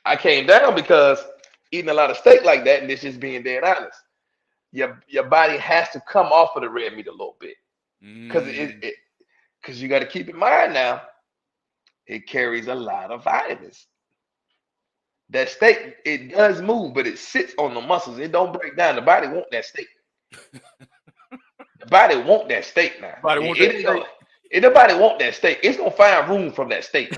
I came down because eating a lot of steak like that, and this just being dead honest, your body has to come off of the red meat a little bit, because you got to keep in mind now, it carries a lot of vitamins. That steak, it does move, but it sits on the muscles. It don't break down. The body want that steak. The body want that steak now. Nobody want that steak. It's gonna find room from that steak.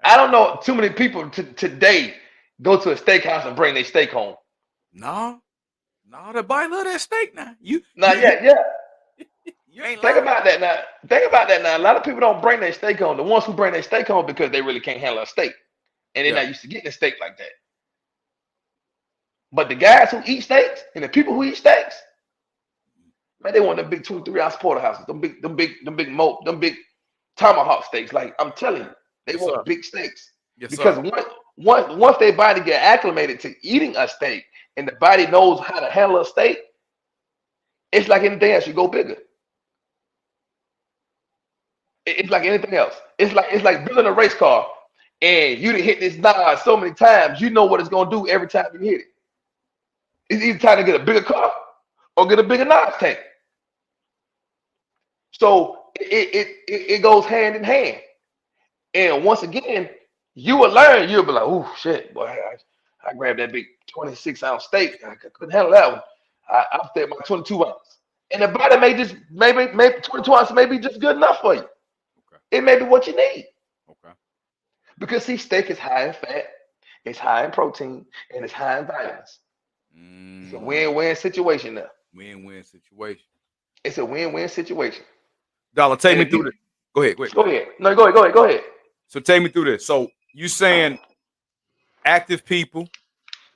I don't know too many people today go to a steakhouse and bring their steak home. No, the body love that steak now. You ain't Think about that now. A lot of people don't bring their steak home. The ones who bring their steak home because they really can't handle a steak, and they're not used to getting a steak like that. But the guys who eat steaks and the people who eat steaks, man, they want them big 2 and 3 ounce porterhouses, them big tomahawk steaks. Like I'm telling you, they want big steaks. Yes, because once their body get acclimated to eating a steak and the body knows how to handle a steak, it's like anything else. You go bigger. It's like anything else. It's like building a race car, and you done hit this knob so many times, you know what it's gonna do every time you hit it. It's either time to get a bigger car or get a bigger knob tank. So it goes hand in hand. And once again, you will learn. You'll be like, "Oh shit, boy! I grabbed that big 26 ounce steak. I couldn't handle that one. I stayed my 22 ounce." And the body maybe 22 ounces may be just good enough for you. Okay. It may be what you need. Okay. Because see, steak is high in fat, it's high in protein, and it's high in vitamins. It's a win-win situation now. Win-win situation. It's a win-win situation. Dolla, take me through this. Go ahead. Go ahead. No, go ahead. So take me through this. So you saying active people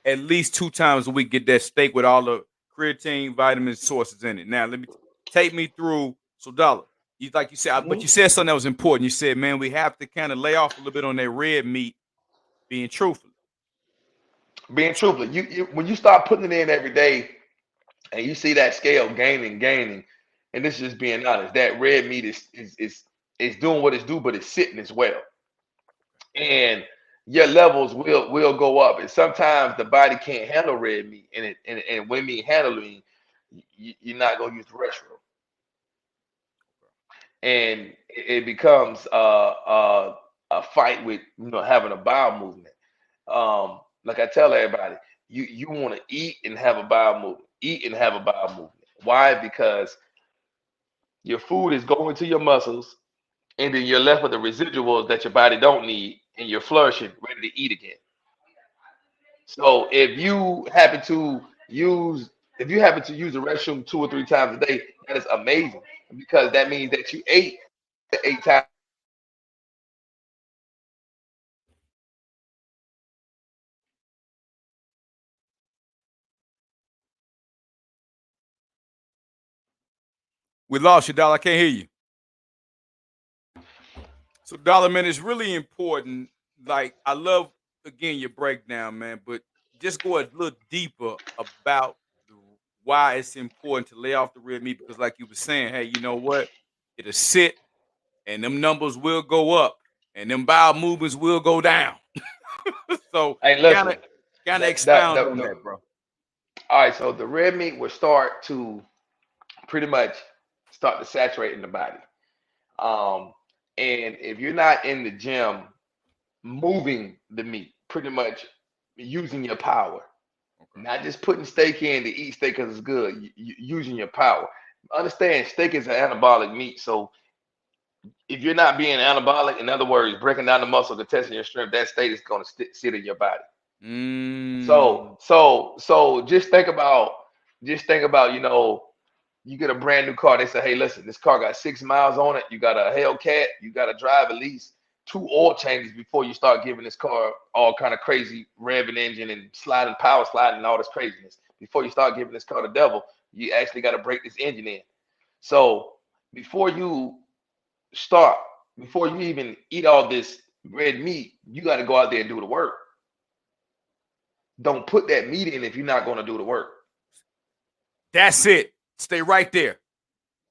at least 2 times a week get that steak with all the creatine, vitamin sources in it. Now let me take me through. So Dolla, like you said, but you said something that was important. You said, man, we have to kind of lay off a little bit on that red meat, being truthful. You when you start putting it in every day, and you see that scale gaining, and this is just being honest, that red meat is doing what it's due, but it's sitting as well, and your levels will go up. And sometimes the body can't handle red meat, and when meat handling, you're not gonna use the restroom, and it becomes a fight with having a bowel movement. Like I tell everybody, you want to eat and have a bowel movement. Why? Because your food is going to your muscles, and then you're left with the residuals that your body don't need, and you're flourishing, ready to eat again. So if you happen to use the restroom 2 or 3 times a day, that is amazing, because that means that you ate 8 times. We lost you, Dolla. I can't hear you. So, Dolla, man, it's really important. Like, I love, again, your breakdown, man, but just go a little deeper about why it's important to lay off the red meat, because like you were saying, hey, you know what? It'll sit, and them numbers will go up, and them bowel movements will go down. So, Hey, listen, kind of expound on that, bro. All right, so the red meat will start to pretty much start to saturate in the body. And if you're not in the gym moving the meat, pretty much using your power, not just putting steak in to eat steak because it's good, using your power. Understand, steak is an anabolic meat, so if you're not being anabolic, in other words, breaking down the muscle to testing your strength, that steak is going to sit in your body. Mm. So just think about, you know, you get a brand new car. They say, hey, listen, this car got 6 miles on it. You got a Hellcat. You got to drive at least 2 oil changes before you start giving this car all kind of crazy revving engine and sliding, power sliding and all this craziness. Before you start giving this car the devil, you actually got to break this engine in. So before you start, before you even eat all this red meat, you got to go out there and do the work. Don't put that meat in if you're not going to do the work. That's it. Stay right there.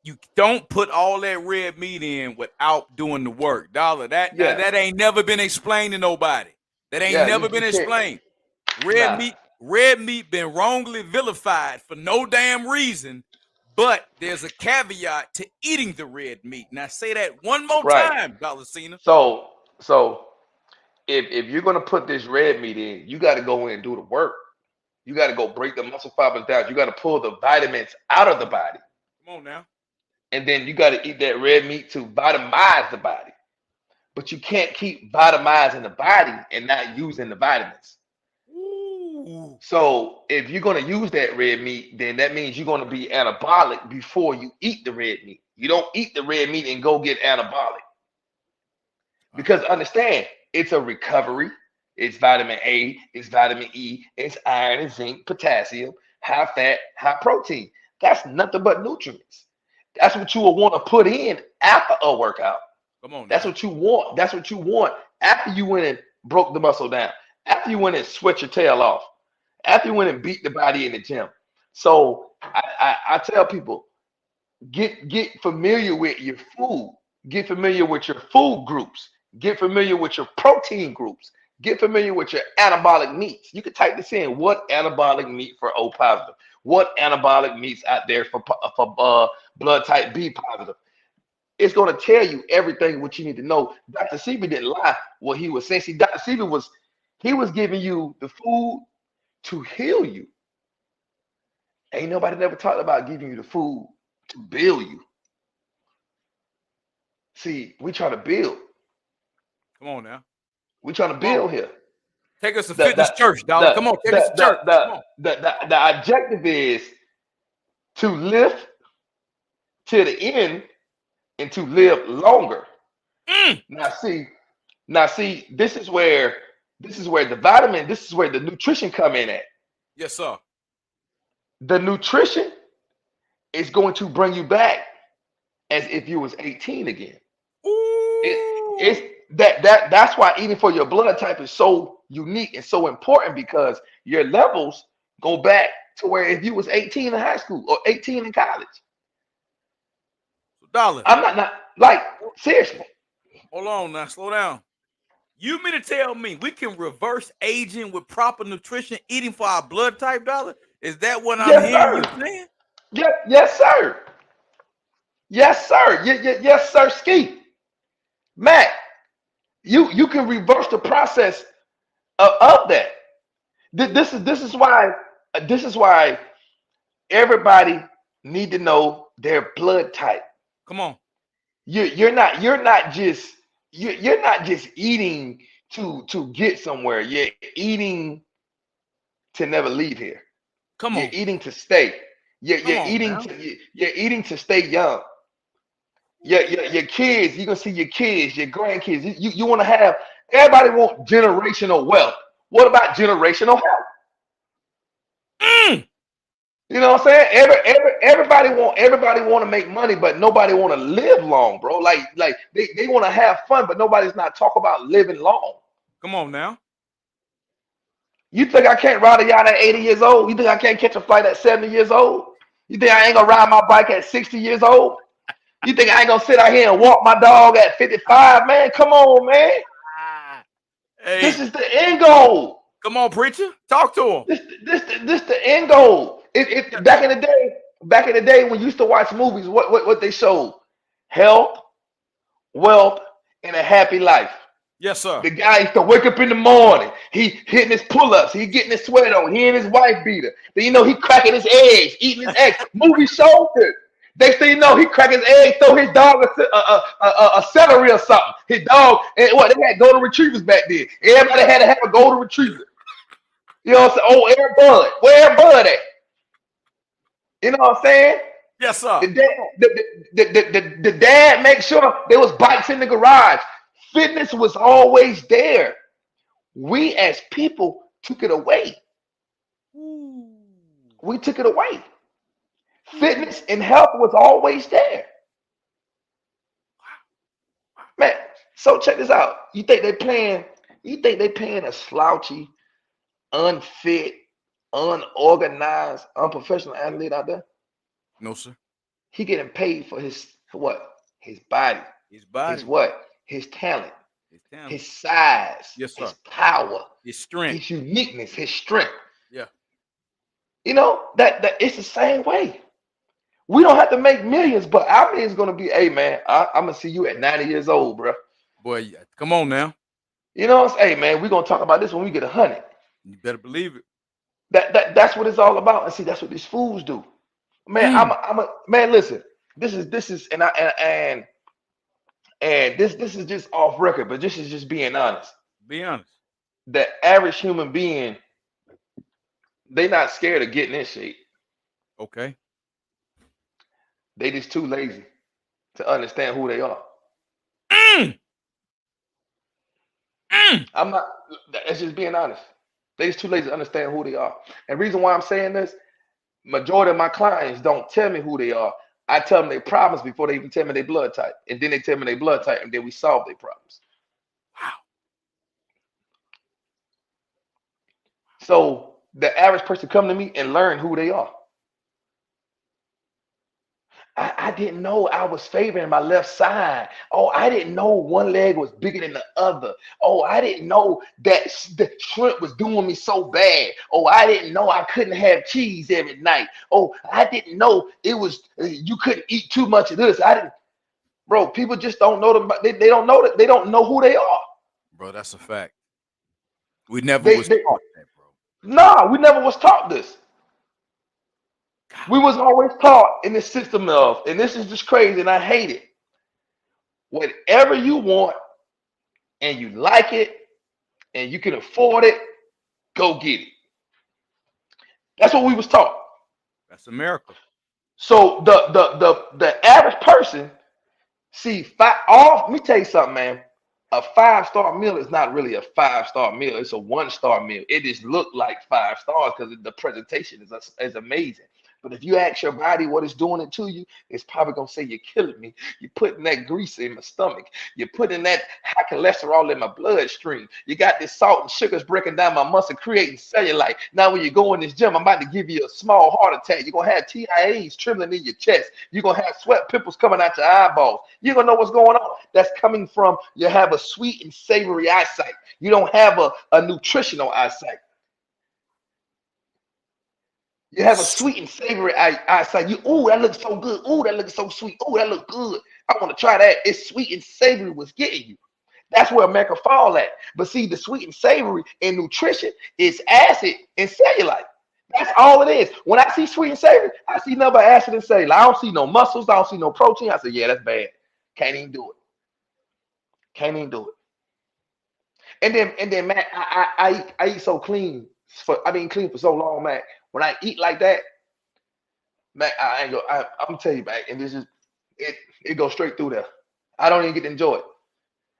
You don't put all that red meat in without doing the work. Dolla, that ain't never been explained to nobody. That ain't never been explained. Red meat been wrongly vilified for no damn reason, but there's a caveat to eating the red meat. Now say that one more time, Dolla Cieno. So if you're gonna put this red meat in, you got to go in and do the work. You got to go break the muscle fibers down. You got to pull the vitamins out of the body. Come on now. And then you got to eat that red meat to vitamize the body. But you can't keep vitamizing the body and not using the vitamins. Ooh. So if you're going to use that red meat, then that means you're going to be anabolic before you eat the red meat. You don't eat the red meat and go get anabolic. Because understand, it's a recovery. It's vitamin A, it's vitamin E, it's iron and zinc, potassium, high fat, high protein. That's nothing but nutrients. That's what you will want to put in after a workout. Come on. That's what you want. That's what you want after you went and broke the muscle down. After you went and sweat your tail off. After you went and beat the body in the gym. So I tell people, get familiar with your food. Get familiar with your food groups. Get familiar with your protein groups. Get familiar with your anabolic meats. You can type this in. What anabolic meat for O positive? What anabolic meats out there for blood type B positive? It's going to tell you everything what you need to know. Dr. Sebi didn't lie what he was saying. See, Dr. Sebi was giving you the food to heal you. Ain't nobody never talked about giving you the food to build you. See, we try to build. Come on now. We trying to build here. Take us to fitness church, Dolla. Come on, take us to church. The objective is to live to the end and to live longer. Now see, this is where the vitamin, this is where the nutrition come in at. Yes, sir. The nutrition is going to bring you back as if you was 18 again. That's why eating for your blood type is so unique and so important, because your levels go back to where if you was 18 in high school or 18 in college. Dolla, I'm not like, seriously. Hold on now, slow down. You mean to tell me we can reverse aging with proper nutrition, eating for our blood type, Dolla? Is that what I'm hearing you saying? Yes, sir. Yes, sir. Yes, sir. Ski, Matt. You can reverse the process of that. This is why everybody need to know their blood type. Come on. You're not just eating to get somewhere. You're eating to never leave here. Come on. You're eating to stay. You're eating to stay young. Your kids, you're gonna see your kids, your grandkids. You want to have, everybody want generational wealth. What about generational health? You know what I'm saying? Everybody want to make money, but nobody want to live long, bro. Like they want to have fun, but nobody's not talking about living long. Come on now. You think I can't ride a yacht at 80 years old? You think I can't catch a flight at 70 years old? You think I ain't gonna ride my bike at 60 years old? You think I ain't gonna sit out here and walk my dog at 55? Man, come on, man. Hey. This is the end goal. Come on, preacher. Talk to him. This the end goal. Back in the day when you used to watch movies, what they showed? Health, wealth, and a happy life. Yes, sir. The guy used to wake up in the morning. He hitting his pull-ups. He getting his sweat on. He and his wife beater. Then he cracking his eggs, eating his eggs. Movie showed it. Next thing you know, he crack his eggs, throw his dog a celery or something. His dog, and they had golden retrievers back then. Everybody had to have a golden retriever. You know what I'm saying? Oh, Air Bud. Where Air Bud at? You know what I'm saying? Yes, sir. The dad, the dad make sure there was bikes in the garage. Fitness was always there. We as people took it away. Ooh. We took it away. Fitness and health was always there. Man, so check this out. You think they paying a slouchy, unfit, unorganized, unprofessional athlete out there? No, sir. He getting paid for what? His body. His body. His what? His talent. His talent. His size. Yes, sir. His power. His strength. His uniqueness. His strength. Yeah. You know, that it's the same way. We don't have to make millions, but our millions gonna be, hey man, I'm gonna see you at 90 years old, bro. Boy, come on now. You know what I'm saying? Hey man, we're gonna talk about this when we get 100. You better believe it. That's what it's all about. And see, that's what these fools do. Man, I'm a man, listen, this is and this is just off record, but this is just being honest. Be honest. The average human being, they not scared of getting in shape. Okay. They just too lazy to understand who they are. I'm not, it's just being honest. They just too lazy to understand who they are. And the reason why I'm saying this, majority of my clients don't tell me who they are. I tell them their problems before they even tell me their blood type. And then they tell me their blood type, and then we solve their problems. Wow. So the average person come to me and learn who they are. I didn't know I was favoring my left side. Oh, I didn't know one leg was bigger than the other. Oh, I didn't know that the shrimp was doing me so bad. Oh, I didn't know I couldn't have cheese every night. Oh, I didn't know it was you couldn't eat too much of this. I didn't, bro. People just don't know them. They don't know that. They don't know who they are. Bro, that's a fact. We never was taught that, bro. Nah, we never was taught this. We was always taught in this system of, and this is just crazy, and I hate it. Whatever you want, and you like it, and you can afford it, go get it. That's what we was taught. That's America. So the average person, see, let me tell you something, man. A 5-star meal is not really a 5-star meal. It's a 1-star meal. It just looked like 5 stars because the presentation is amazing. But if you ask your body what it's doing it to you, it's probably going to say, you're killing me. You're putting that grease in my stomach. You're putting that high cholesterol in my bloodstream. You got this salt and sugars breaking down my muscle, creating cellulite. Now when you go in this gym, I'm about to give you a small heart attack. You're going to have TIAs trembling in your chest. You're going to have sweat pimples coming out your eyeballs. You're going to know what's going on. That's coming from you have a sweet and savory eyesight. You don't have a nutritional eyesight. You have a sweet and savory eyesight. Oh, that looks so good. Oh, that looks so sweet. Oh, that looks good. I want to try that. It's sweet and savory was getting you. That's where America fall at. But see, the sweet and savory in nutrition is acid and cellulite. That's all it is. When I see sweet and savory, I see nothing but acid and cellulite. I don't see no muscles. I don't see no protein. I say, yeah, that's bad. Can't even do it. Can't even do it. And then, man, I eat so clean. I've been clean for so long, man. When I eat like that, man, I'm gonna tell you, man, and this is it goes straight through there. I don't even get to enjoy it.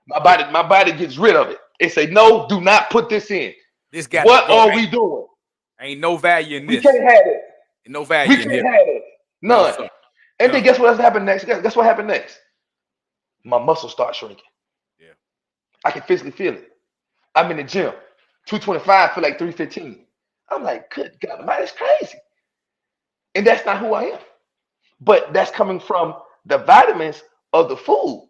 My body gets rid of it. It say, no, do not put this in. This guy. What are we doing? Ain't no value in this. We can't have it. Ain't no value in here. We here. can't have it. None. No, and then guess what happened next? Guess what happened next? My muscles start shrinking. Yeah. I can physically feel it. I'm in the gym. 225 feel like 315. I'm like, good God, man, it's crazy. And that's not who I am. But that's coming from the vitamins of the food.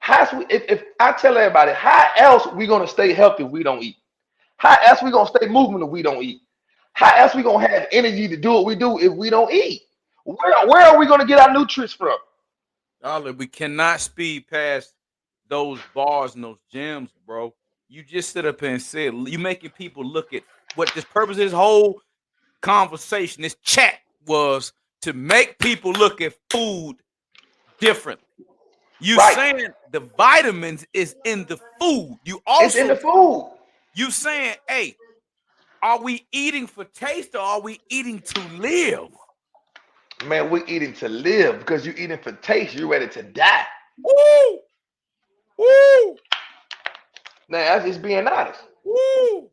If I tell everybody, how else we gonna stay healthy if we don't eat? How else we gonna stay moving if we don't eat? How else we gonna have energy to do what we do if we don't eat? Where are we gonna get our nutrients from? Dolla, we cannot speed past those bars and those gyms, bro. You just sit up here and said you making people look at what this purpose of this whole conversation, this chat was to make people look at food differently. You saying the vitamins is in the food. You also it's in the food. You saying, hey, are we eating for taste or are we eating to live? Man, we're eating to live because you're eating for taste. You're ready to die. Woo! Woo! Now, that's just being honest. Woo!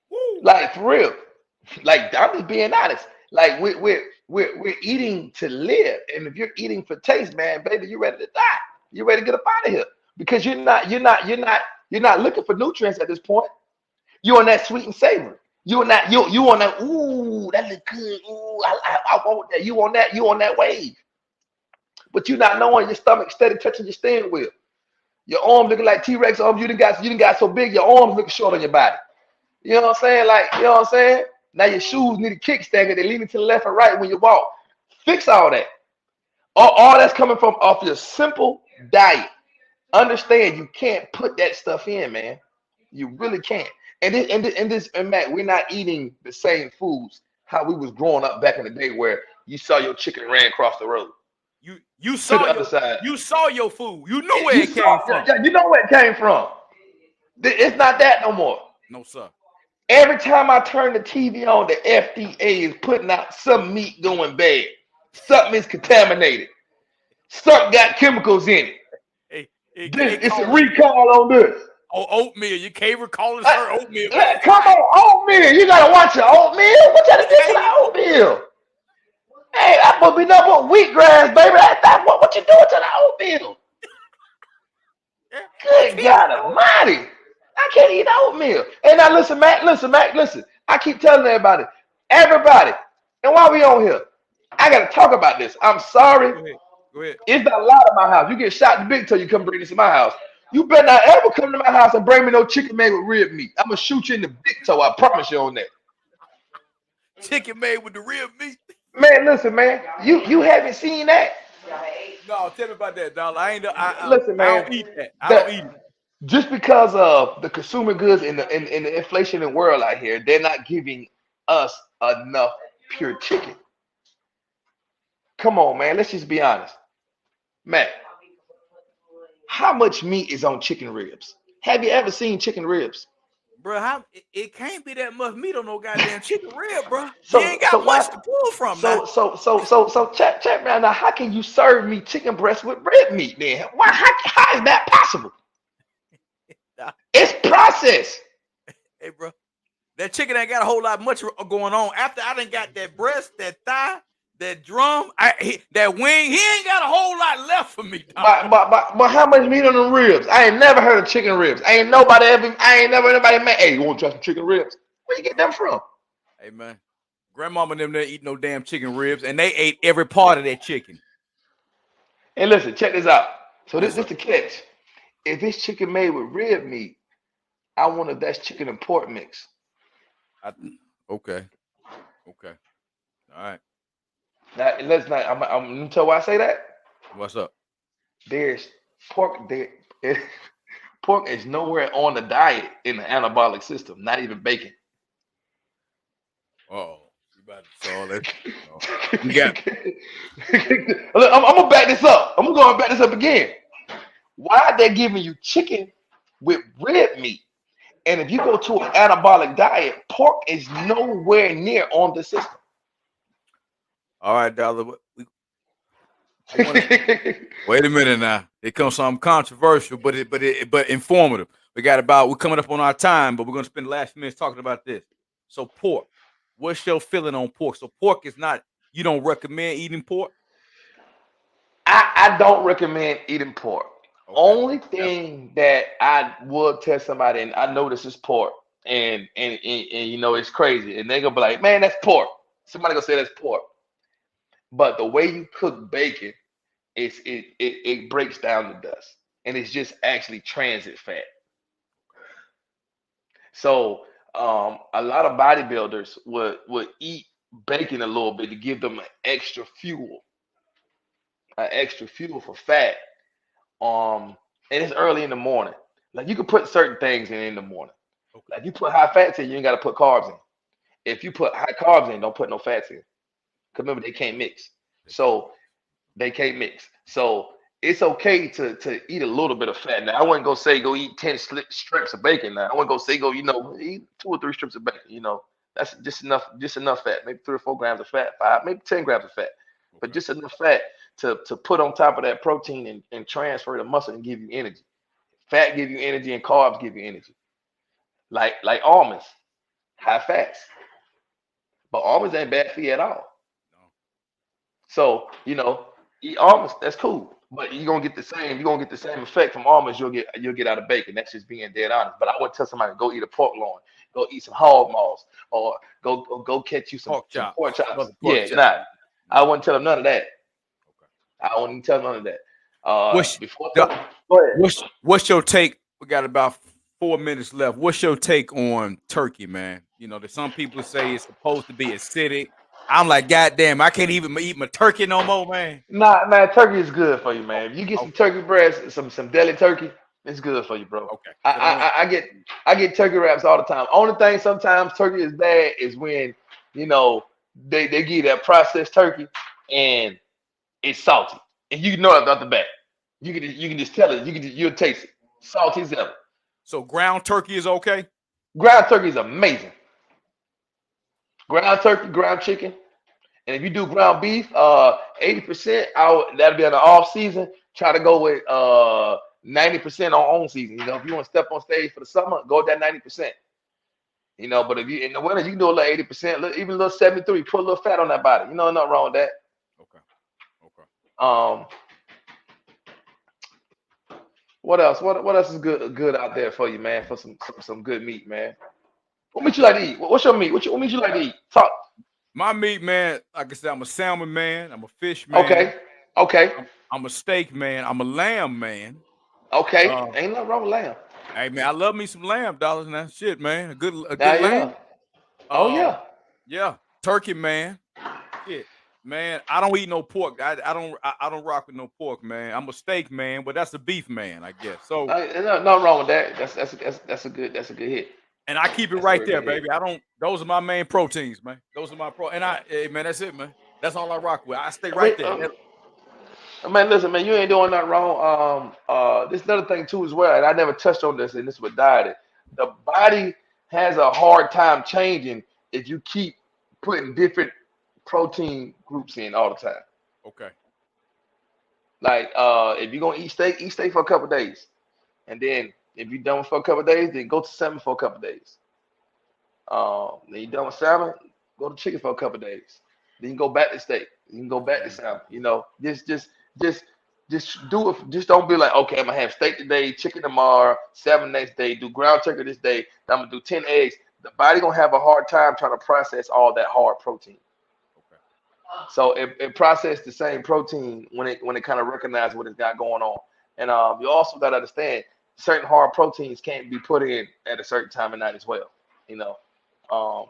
Woo! Like for real. Like I'm just being honest. Like we're eating to live. And if you're eating for taste, man, baby, you're ready to die. You're ready to get up out of here. Because you're not looking for nutrients at this point. You on that sweet and savory. You on that, you on that, ooh, that look good. Ooh, I want that. You on that wave. But you're not knowing your stomach steady touching your steering wheel. Your arm looking like T-Rex arms. You done got so big, your arms looking short on your body. You know what I'm saying? Like, you know what I'm saying? Now your shoes need a kickstand, they leaning to the left or right when you walk. Fix all that. All that's coming from off your simple diet. Understand you can't put that stuff in, man. You really can't. And Matt, we're not eating the same foods how we was growing up back in the day where you saw your chicken ran across the road. You To saw the other side. You saw your food. You knew where it came from. Yeah, you know where it came from. It's not that no more. No, sir. Every time I turn the TV on, the FDA is putting out some meat going bad. Something is contaminated. Something got chemicals in it. It's a recall on this. Oh, oatmeal. You can't recall it, sir. Oatmeal. Come on, oatmeal. You gotta watch your oatmeal. What y'all do to the oatmeal? Hey, that must be nothing but wheatgrass, baby. That's what you doing to the oatmeal? Good God Almighty! I can't eat oatmeal. And now listen, Mac. Listen. I keep telling everybody, and while we on here, I gotta talk about this. I'm sorry. Go ahead. It's not allowed in my house. You get shot in the big toe, you come bring this in my house. You better not ever come to my house and bring me no chicken made with rib meat. I'm gonna shoot you in the big toe. I promise you on that. Chicken made with the rib meat. Man, listen, man. You haven't seen that. No, tell me about that, Dolla. Listen, man. I don't eat that. I don't eat it. Just because of the consumer goods and the inflation in the world out here, they're not giving us enough pure chicken. Come on, man. Let's just be honest. Matt, how much meat is on chicken ribs? Have you ever seen chicken ribs? Bro, it can't be that much meat on no goddamn chicken rib, bro. You ain't got much to pull from. So check me out now. How can you serve me chicken breast with red meat then? Why? How is that possible? It's processed. Hey, bro, that chicken ain't got a whole lot much going on. After I done got that breast, that thigh, that drum, that wing, he ain't got a whole lot left for me. But how much meat on the ribs? I ain't never heard of chicken ribs. I ain't never anybody man. Hey, you want to try some chicken ribs? Where you get them from? Hey, man, grandmama and them didn't eat no damn chicken ribs, and they ate every part of that chicken. And listen, check this out. So this is the catch. If it's chicken made with rib meat, I wonder if that's chicken and pork mix. Okay. All right. Now let's not. I'm gonna tell why I say that. What's up? There's pork. Pork is nowhere on the diet in the anabolic system. Not even bacon. Oh, you about to say all that? You got. Look, I'm gonna back this up. I'm gonna back this up again. Why are they giving you chicken with red meat? And if you go to an anabolic diet, pork is nowhere near on the system. All right, Dolla. Wait a minute now. Here comes something controversial, but informative. We're coming up on our time, but we're gonna spend the last few minutes talking about this. So pork. What's your feeling on pork? So pork is not. You don't recommend eating pork? I don't recommend eating pork. Okay. Only thing that I would tell somebody, and I know this is pork, and you know it's crazy, and they gonna be like, man, that's pork. Somebody gonna say that's pork. But the way you cook bacon, it breaks down to dust, and it's just actually transit fat. So a lot of bodybuilders would eat bacon a little bit to give them an extra fuel for fat. And it's early in the morning. Like you can put certain things in the morning. Okay. Like you put high fats in, you ain't got to put carbs in. If you put high carbs in, don't put no fats in. Because remember, they can't mix. So they can't mix. So it's okay to eat a little bit of fat. Now, I wouldn't go say go eat 10 strips of bacon. Now, I wouldn't go say go, eat 2 or 3 strips of bacon. That's just enough fat. Maybe 3 or 4 grams of fat, 5, maybe 10 grams of fat, but Okay. just enough fat to put on top of that protein and transfer the muscle and give you energy. Fat give you energy and carbs give you energy. Like almonds, high fats, but almonds ain't bad for you at all. No. So, eat almonds, that's cool. But you're gonna get the same effect from almonds you'll get out of bacon. That's just being dead honest. But I wouldn't tell somebody go eat a pork loin, go eat some hog maws, or go catch you some Pork pork chops. chops. Mother pork Yeah, chops. nah. I wouldn't tell them none of that. Okay. I wouldn't tell them none of that. What's Before the go ahead. what's your take? We got about 4 minutes left. What's your take on turkey, man? There's some people say it's supposed to be acidic. I'm like, goddamn, I can't even eat my turkey no more, man. Nah, man, turkey is good for you, man. If you get some Okay, turkey breast, some deli turkey, it's good for you, bro. okay. I, So don't. I I I get turkey wraps all the time. Only thing sometimes turkey is bad is when you know they give you that processed turkey and it's salty, and you know it off the bat. You can just tell it. You'll taste it. Salty as ever. So ground turkey is okay. Ground turkey is amazing. Ground turkey, ground chicken. And if you do ground beef, 80%, that'll be on the off season. Try to go with 90% on season. If you want to step on stage for the summer, go with that 90%. But if you in the winter, you can do a little 80%, even a little 73. Put a little fat on that body. Nothing wrong with that. Okay, okay. Um, what else? What else is good out there for you, man? For some good meat, man. What meat you like to eat? What's your meat? What meat you like to eat? Talk. My meat, man. Like I said, I'm a salmon man. I'm a fish man. Okay. Okay. I'm a steak man. I'm a lamb man. Okay. Uh, Ain't nothing wrong with lamb. hey man, I love me some lamb dollars now. Shit, man. A good Now, yeah. lamb. Oh, Um, yeah. yeah, turkey man. Shit, man. I don't eat no pork. I don't rock with no pork, man. I'm a steak man, but that's a beef man, I guess. So, Nothing wrong with that. That's a good hit. and I keep it That's a right real there, good hit. baby. I don't. Those are my main proteins, man. Those are my and hey, man, that's it, man. That's all I rock with. I stay I mean, right there. man, listen, man, you ain't doing nothing wrong. This another thing too as well, and I never touched on this, and this is what died it. The body has a hard time changing if you keep putting different protein groups in all the time. Okay. Like, if you're gonna eat steak for a couple days, and then if you're done for a couple days, then go to salmon for a couple days. Then you're done with salmon, go to chicken for a couple days. Then you go back to steak. You can go back to Okay. salmon. Just just do it. Just don't be like, okay, I'm gonna have steak today, chicken tomorrow, salmon next day, do ground turkey this day. Then I'm gonna do 10 eggs. The body gonna have a hard time trying to process all that hard protein. Okay. So it processes the same protein when it kind of recognizes what it's got going on. And you also got to understand certain hard proteins can't be put in at a certain time of night as well. You know, um,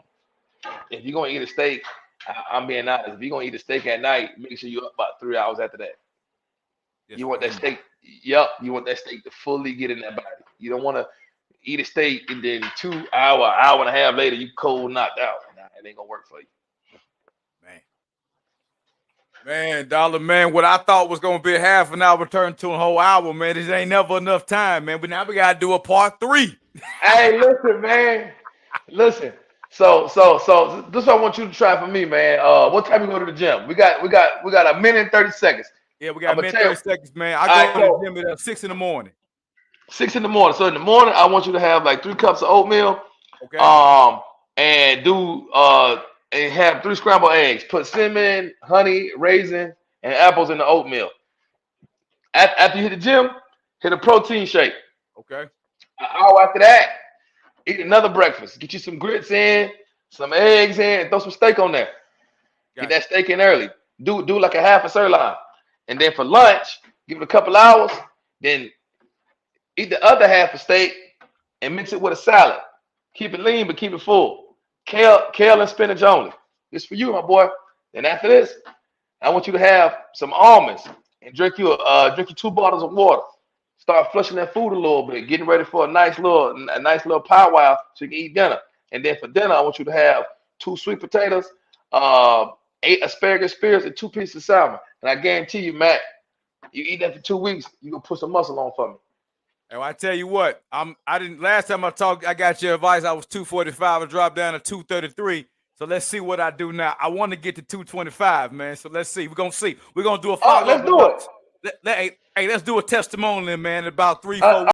if you're gonna eat a steak, I'm being honest. If you're gonna eat a steak at night, make sure you're up about 3 hours after that. Yes, You for want that him. steak. Yep, you want that steak to fully get in that body. You don't want to eat a steak and then 2 hour and a half later you cold knocked out. Nah, it ain't gonna work for you. Man. Man, Dollar man, what I thought was gonna be a half an hour turned to a whole hour, man. This ain't never enough time, man. But now we gotta do a part 3. Hey, listen, man. Listen. So this is what I want you to try for me, man. What time you go to the gym? We got a minute and 30 seconds. Yeah, we got I'm a gonna minute tell you. 30 seconds, man. I All go right, to the so gym at 6 in the morning. 6 in the morning. So in the morning, I want you to have like 3 cups of oatmeal, Okay. um, and do and have 3 scrambled eggs. Put cinnamon, honey, raisin, and apples in the oatmeal. After you hit the gym, hit a protein shake. Okay. An hour after that, eat another breakfast. Get you some grits in, some eggs in, and throw some steak on there. Get that Gotcha. steak in early. Do like a half a sirloin. And then for lunch, give it a couple hours. Then eat the other half of steak and mix it with a salad. Keep it lean, but keep it full. Kale and spinach only. This for you, my boy. Then after this, I want you to have some almonds and drink you 2 bottles of water. Start flushing that food a little bit, getting ready for a nice little powwow so you can eat dinner. And then for dinner, I want you to have 2 sweet potatoes, uh, 8 asparagus spears, and 2 pieces of salmon. And I guarantee you, Matt, You eat that for 2 weeks, you gonna put some muscle on for me. And I tell you what, I didn't last time I talked, I got your advice. I was 245, I dropped down to 233. So let's see what I do now. I want to get to 225, man. So let's see. We're gonna see. We're gonna do a follow-up. Let's do it. Hey, let's do a testimonial, man, in about 3-4 weeks.